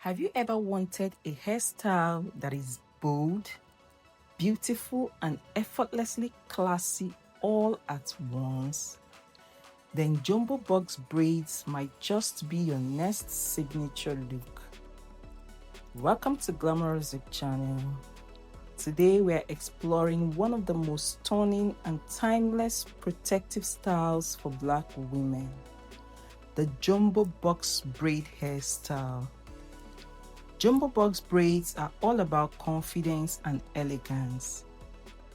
Have you ever wanted a hairstyle that is bold, beautiful, and effortlessly classy all at once? Then jumbo box braids might just be your next signature look. Welcome to Glamorous channel. Today we're exploring one of the most stunning and timeless protective styles for Black women, the jumbo box braid hairstyle. Jumbo box braids are all about confidence and elegance.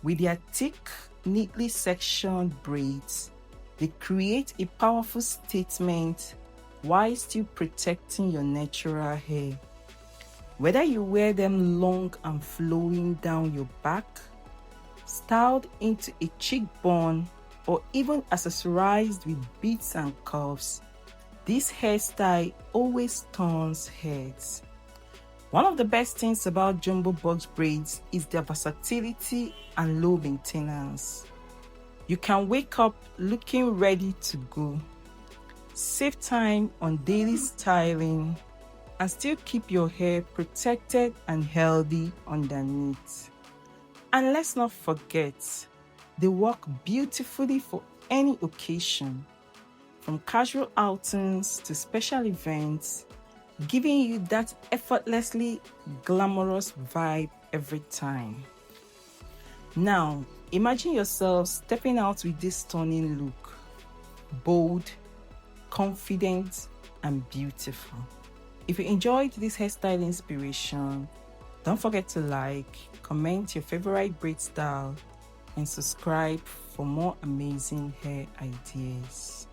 With their thick, neatly sectioned braids, they create a powerful statement while still protecting your natural hair. Whether you wear them long and flowing down your back, styled into a chic bun, or even accessorized with beads and cuffs, this hairstyle always turns heads. One of the best things about jumbo box braids is their versatility and low maintenance. You can wake up looking ready to go, save time on daily styling, and still keep your hair protected and healthy underneath. And let's not forget, they work beautifully for any occasion, from casual outings to special events, giving you that effortlessly glamorous vibe every time. Now, imagine yourself stepping out with this stunning look, bold, confident, and beautiful. If you enjoyed this hairstyle inspiration, don't forget to like, comment your favorite braid style, and subscribe for more amazing hair ideas.